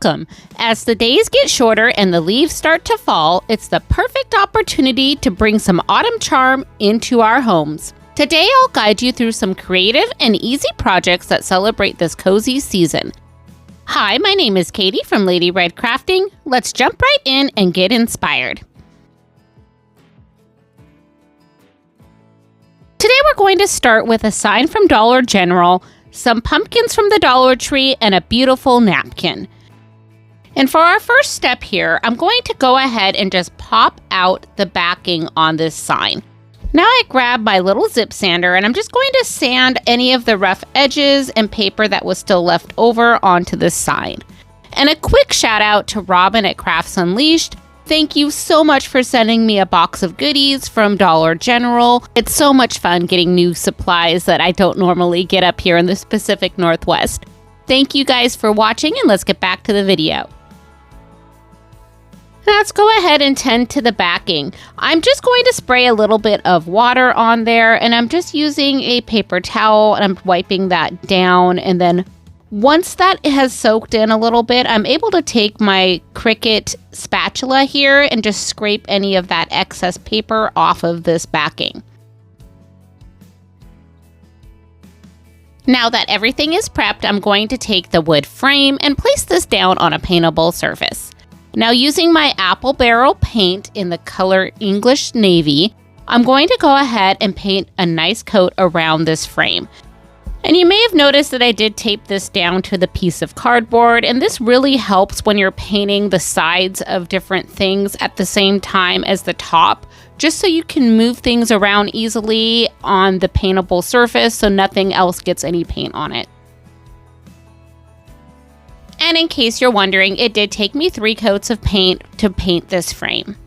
Welcome! As the days get shorter and the leaves start to fall, it's the perfect opportunity to bring some autumn charm into our homes. Today I'll guide you through some creative and easy projects that celebrate this cozy season. Hi, my name is Katie from Lady Red Crafting. Let's jump right in and get inspired. Today we're going to start with a sign from Dollar General, some pumpkins from the Dollar Tree, and a beautiful napkin. And for our first step here, I'm going to go ahead and just pop out the backing on this sign. Now I grab my little zip sander and I'm just going to sand any of the rough edges and paper that was still left over onto this sign. And a quick shout out to Robin at Crafts Unleashed. Thank you so much for sending me a box of goodies from Dollar General. It's so much fun getting new supplies that I don't normally get up here in the Pacific Northwest. Thank you guys for watching, and let's get back to the video. Let's go ahead and tend to the backing. I'm just going to spray a little bit of water on there, and I'm just using a paper towel and I'm wiping that down. And then once that has soaked in a little bit, I'm able to take my Cricut spatula here and just scrape any of that excess paper off of this backing. Now that everything is prepped, I'm going to take the wood frame and place this down on a paintable surface. Now, using my apple barrel paint in the color English Navy, I'm going to go ahead and paint a nice coat around this frame. And you may have noticed that I did tape this down to the piece of cardboard, and this really helps when you're painting the sides of different things at the same time as the top, just so you can move things around easily on the paintable surface so nothing else gets any paint on it. And in case you're wondering, it did take me 3 coats of paint to paint this frame.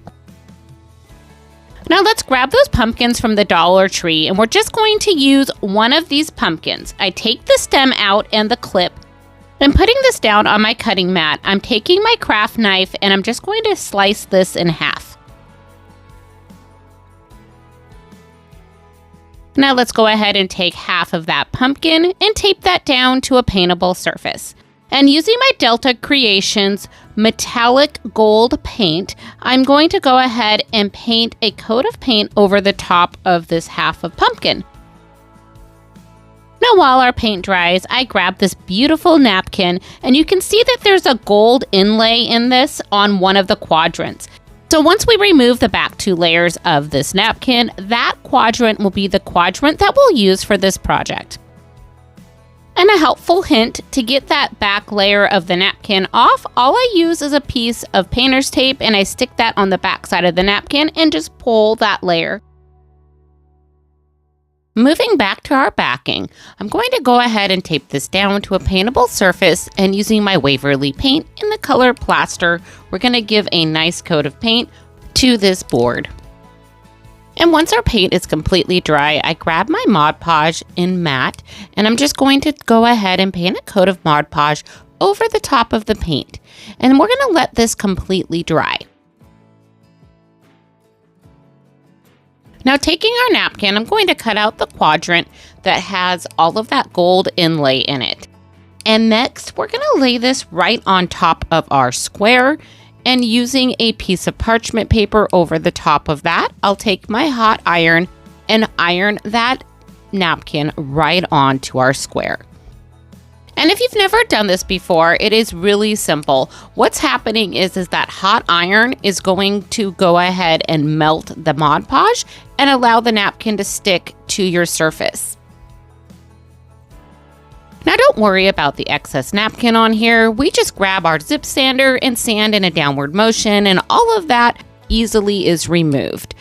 Now let's grab those pumpkins from the Dollar Tree, and we're just going to use one of these pumpkins. I take the stem out and the clip, and putting this down on my cutting mat, I'm taking my craft knife and I'm just going to slice this in half. Now let's go ahead and take half of that pumpkin and tape that down to a paintable surface. And using my Delta Creations metallic gold paint, I'm going to go ahead and paint a coat of paint over the top of this half of pumpkin. Now while our paint dries, I grab this beautiful napkin, and you can see that there's a gold inlay in this on one of the quadrants. So once we remove the back 2 layers of this napkin, that quadrant will be the quadrant that we'll use for this project. And a helpful hint, to get that back layer of the napkin off, all I use is a piece of painter's tape, and I stick that on the back side of the napkin and just pull that layer. Moving back to our backing, I'm going to go ahead and tape this down to a paintable surface, and using my Waverly paint in the color Plaster, we're going to give a nice coat of paint to this board. And once our paint is completely dry, I grab my Mod Podge in matte, and I'm just going to go ahead and paint a coat of Mod Podge over the top of the paint. And we're going to let this completely dry. Now, taking our napkin, I'm going to cut out the quadrant that has all of that gold inlay in it. And next, we're going to lay this right on top of our square. And using a piece of parchment paper over the top of that, I'll take my hot iron and iron that napkin right onto our square. And if you've never done this before, it is really simple. What's happening is that hot iron is going to go ahead and melt the Mod Podge and allow the napkin to stick to your surface. Now don't worry about the excess napkin on here. We just grab our zip sander and sand in a downward motion, and all of that easily is removed.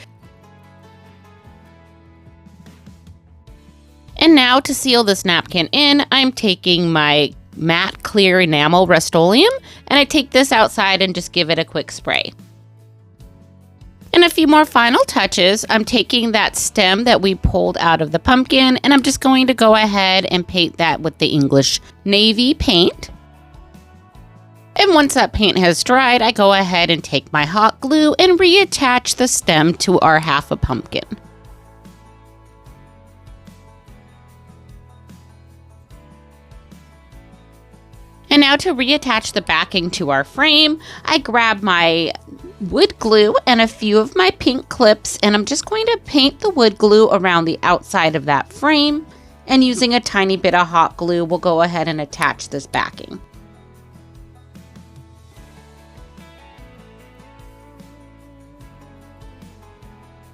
And now to seal this napkin in, I'm taking my matte clear enamel Rust-Oleum, and I take this outside and just give it a quick spray. And a few more final touches, I'm taking that stem that we pulled out of the pumpkin, and I'm just going to go ahead and paint that with the English Navy paint. And once that paint has dried, I go ahead and take my hot glue and reattach the stem to our half a pumpkin. And now to reattach the backing to our frame, I grab my wood glue and a few of my pink clips, and I'm just going to paint the wood glue around the outside of that frame, and using a tiny bit of hot glue, we'll go ahead and attach this backing.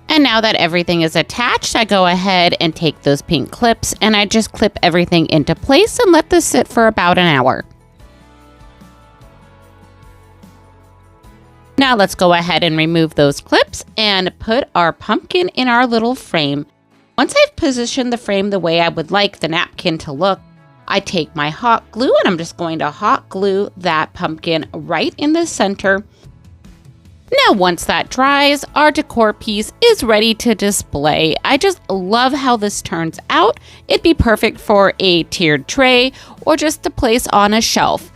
And now that everything is attached, I go ahead and take those pink clips and I just clip everything into place and let this sit for about an hour. Now let's go ahead and remove those clips and put our pumpkin in our little frame. Once I've positioned the frame the way I would like the napkin to look, I take my hot glue and I'm just going to hot glue that pumpkin right in the center. Now once that dries, our decor piece is ready to display. I just love how this turns out. It'd be perfect for a tiered tray or just to place on a shelf.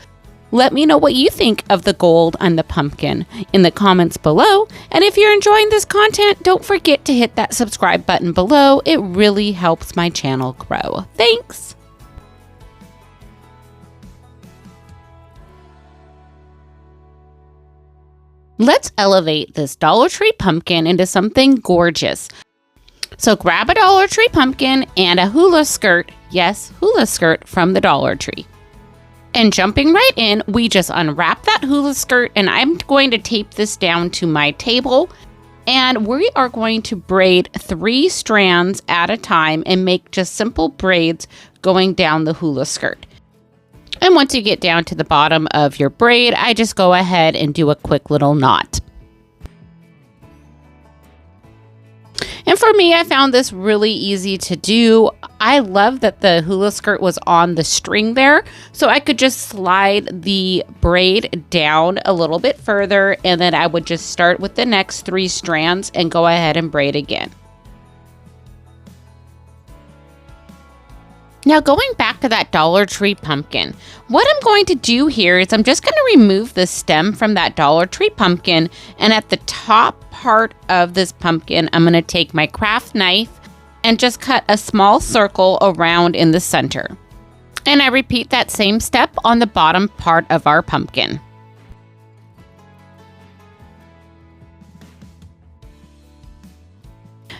Let me know what you think of the gold on the pumpkin in the comments below. And if you're enjoying this content, don't forget to hit that subscribe button below. It really helps my channel grow. Thanks! Let's elevate this Dollar Tree pumpkin into something gorgeous. So grab a Dollar Tree pumpkin and a hula skirt, yes, hula skirt from the Dollar Tree. And jumping right in, we just unwrap that hula skirt and I'm going to tape this down to my table. And we are going to braid 3 strands at a time and make just simple braids going down the hula skirt. And once you get down to the bottom of your braid, I just go ahead and do a quick little knot. And for me, I found this really easy to do. I love that the hula skirt was on the string there, so I could just slide the braid down a little bit further, and then I would just start with the next 3 strands and go ahead and braid again. Now going back to that Dollar Tree pumpkin, what I'm going to do here is I'm just going to remove the stem from that Dollar Tree pumpkin, and at the top part of this pumpkin, I'm going to take my craft knife and just cut a small circle around in the center. And I repeat that same step on the bottom part of our pumpkin.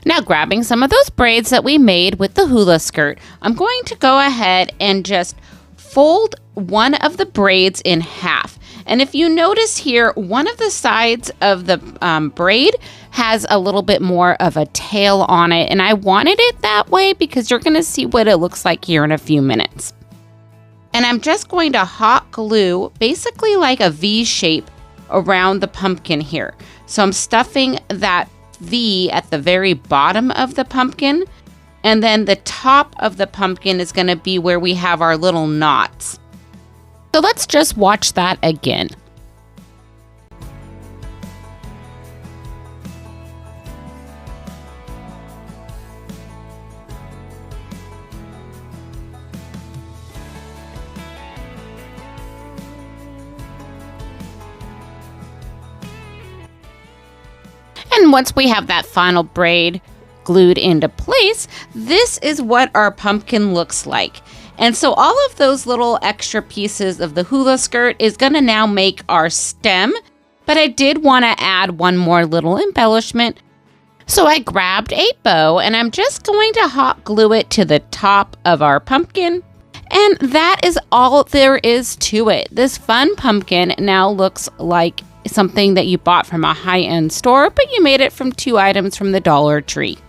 Now grabbing some of those braids that we made with the hula skirt, I'm going to go ahead and just fold one of the braids in half. And if you notice here, one of the sides of the braid has a little bit more of a tail on it. And I wanted it that way because you're going to see what it looks like here in a few minutes. And I'm just going to hot glue basically like a V shape around the pumpkin here. So I'm stuffing that V at the very bottom of the pumpkin, and then the top of the pumpkin is going to be where we have our little knots. So let's just watch that again. And once we have that final braid glued into place, this is what our pumpkin looks like. And so all of those little extra pieces of the hula skirt is going to now make our stem. But I did want to add one more little embellishment. So I grabbed a bow and I'm just going to hot glue it to the top of our pumpkin. And that is all there is to it. This fun pumpkin now looks like something that you bought from a high-end store, but you made it from 2 items from the Dollar Tree.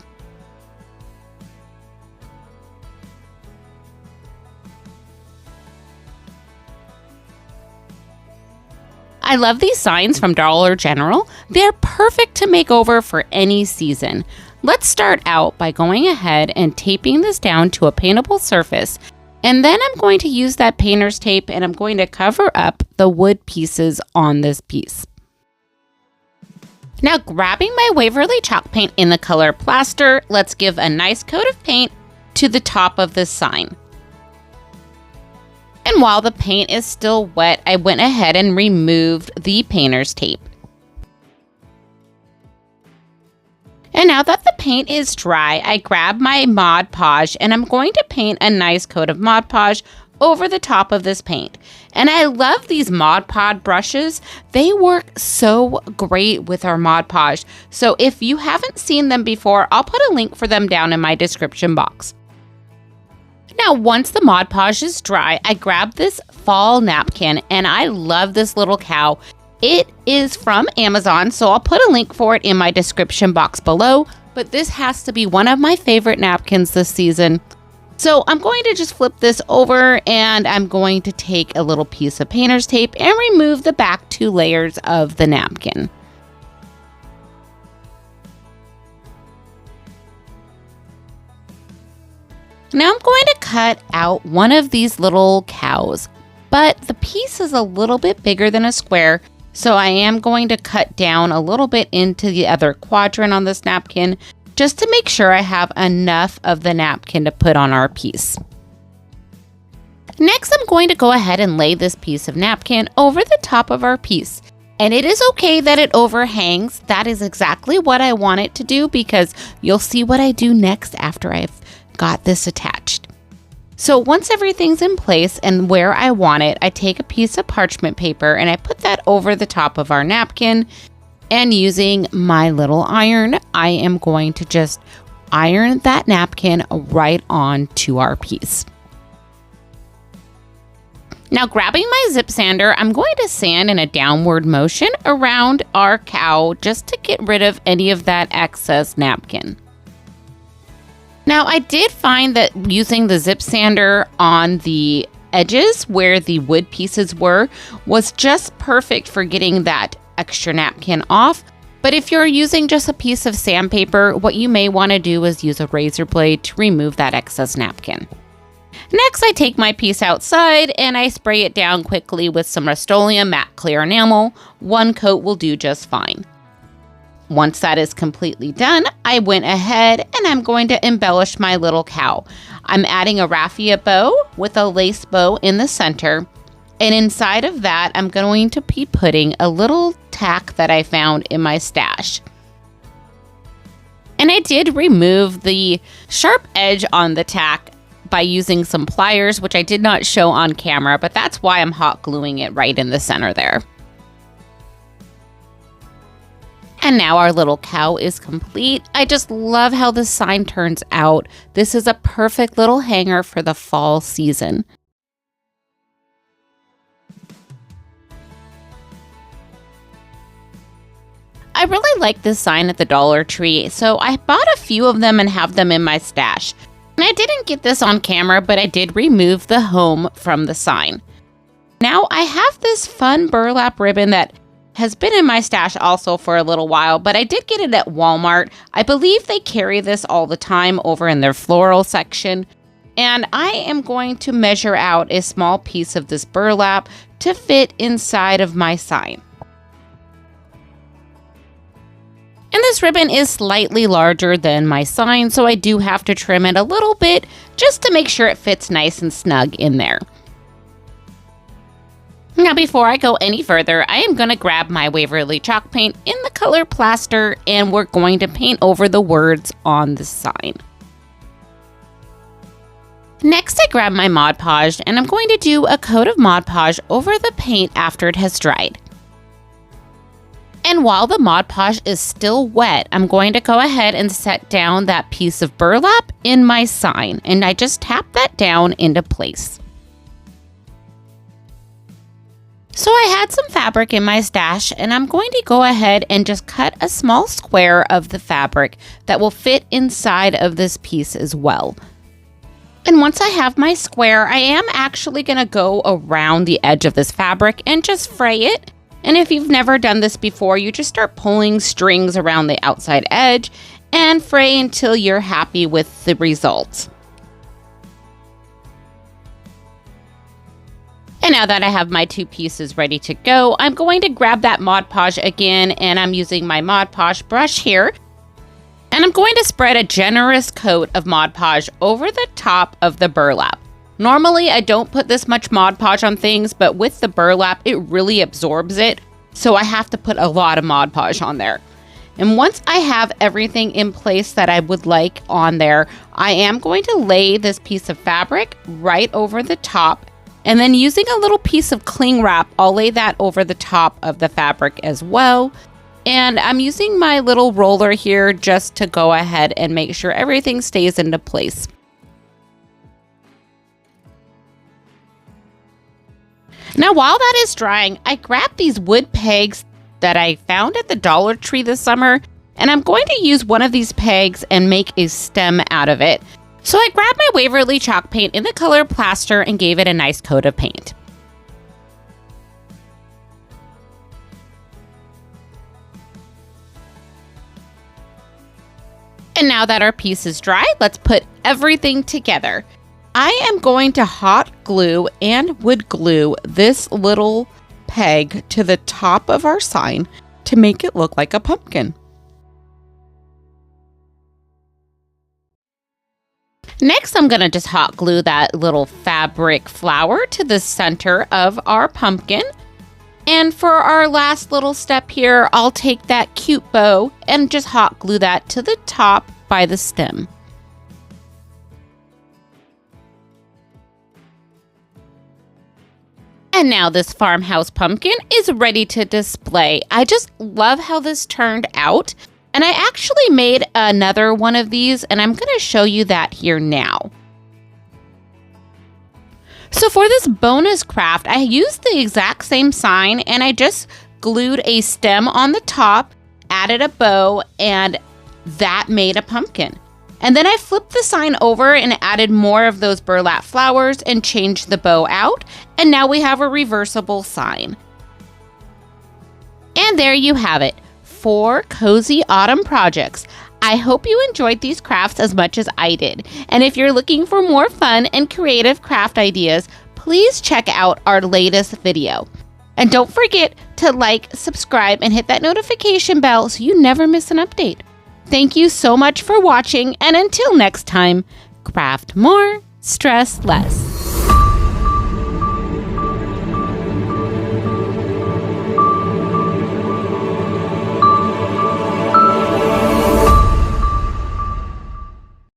I love these signs from Dollar General. They're perfect to make over for any season. Let's start out by going ahead and taping this down to a paintable surface. And then I'm going to use that painter's tape and I'm going to cover up the wood pieces on this piece. Now grabbing my Waverly chalk paint in the color plaster, let's give a nice coat of paint to the top of this sign. And while the paint is still wet, I went ahead and removed the painter's tape. And now that the paint is dry, I grab my Mod Podge and I'm going to paint a nice coat of Mod Podge over the top of this paint. And I love these Mod Podge brushes. They work so great with our Mod Podge. So if you haven't seen them before, I'll put a link for them down in my description box. Now, once the Mod Podge is dry, I grab this fall napkin, and I love this little cow. It is from Amazon, so I'll put a link for it in my description box below, but this has to be one of my favorite napkins this season. So I'm going to just flip this over, and I'm going to take a little piece of painter's tape and remove the back 2 layers of the napkin. Now I'm going to cut out one of these little cows, but the piece is a little bit bigger than a square, so I am going to cut down a little bit into the other quadrant on this napkin, just to make sure I have enough of the napkin to put on our piece. Next, I'm going to go ahead and lay this piece of napkin over the top of our piece. And it is okay that it overhangs. That is exactly what I want it to do, because you'll see what I do next after I've got this attached. So once everything's in place and where I want it, I take a piece of parchment paper and I put that over the top of our napkin, and using my little iron, I am going to just iron that napkin right onto our piece. Now, grabbing my zip sander, I'm going to sand in a downward motion around our cow just to get rid of any of that excess napkin. Now, I did find that using the zip sander on the edges where the wood pieces were was just perfect for getting that extra napkin off. But if you're using just a piece of sandpaper, what you may want to do is use a razor blade to remove that excess napkin. Next, I take my piece outside and I spray it down quickly with some Rust-Oleum matte clear enamel. One coat will do just fine. Once that is completely done, I went ahead and I'm going to embellish my little cow. I'm adding a raffia bow with a lace bow in the center. And inside of that, I'm going to be putting a little tack that I found in my stash. And I did remove the sharp edge on the tack by using some pliers, which I did not show on camera, but that's why I'm hot gluing it right in the center there. And now our little cow is complete. I just love how the sign turns out. This is a perfect little hanger for the fall season. I really like this sign at the Dollar Tree, so I bought a few of them and have them in my stash. And I didn't get this on camera, but I did remove the home from the sign. Now I have this fun burlap ribbon that has been in my stash also for a little while, but I did get it at Walmart. I believe they carry this all the time over in their floral section. And I am going to measure out a small piece of this burlap to fit inside of my sign. And this ribbon is slightly larger than my sign, so I do have to trim it a little bit just to make sure it fits nice and snug in there. Now, before I go any further, I am going to grab my Waverly chalk paint in the color plaster, and we're going to paint over the words on the sign. Next, I grab my Mod Podge, and I'm going to do a coat of Mod Podge over the paint after it has dried. And while the Mod Podge is still wet, I'm going to go ahead and set down that piece of burlap in my sign, and I just tap that down into place. So I had some fabric in my stash, and I'm going to go ahead and just cut a small square of the fabric that will fit inside of this piece as well. And once I have my square, I am actually going to go around the edge of this fabric and just fray it. And if you've never done this before, you just start pulling strings around the outside edge and fray until you're happy with the results. And now that I have my two pieces ready to go, I'm going to grab that Mod Podge again, and I'm using my Mod Podge brush here. And I'm going to spread a generous coat of Mod Podge over the top of the burlap. Normally, I don't put this much Mod Podge on things, but with the burlap, it really absorbs it. So I have to put a lot of Mod Podge on there. And once I have everything in place that I would like on there, I am going to lay this piece of fabric right over the top And then using a little piece of cling wrap, I'll lay that over the top of the fabric as well. And I'm using my little roller here just to go ahead and make sure everything stays into place. Now, while that is drying, I grabbed these wood pegs that I found at the Dollar Tree this summer, and I'm going to use one of these pegs and make a stem out of it. So I grabbed my Waverly chalk paint in the color plaster and gave it a nice coat of paint. And now that our piece is dry, let's put everything together. I am going to hot glue and wood glue this little peg to the top of our sign to make it look like a pumpkin. Next, I'm going to just hot glue that little fabric flower to the center of our pumpkin. And for our last little step here, I'll take that cute bow and just hot glue that to the top by the stem. And now this farmhouse pumpkin is ready to display. I just love how this turned out. And I actually made another one of these, and I'm going to show you that here now. So for this bonus craft, I used the exact same sign, and I just glued a stem on the top, added a bow, and that made a pumpkin. And then I flipped the sign over and added more of those burlap flowers and changed the bow out, and now we have a reversible sign. And there you have it. 4 cozy autumn projects. I hope you enjoyed these crafts as much as I did. And if you're looking for more fun and creative craft ideas, please check out our latest video. And don't forget to like, subscribe, and hit that notification bell so you never miss an update. Thank you so much for watching, and until next time, craft more, stress less.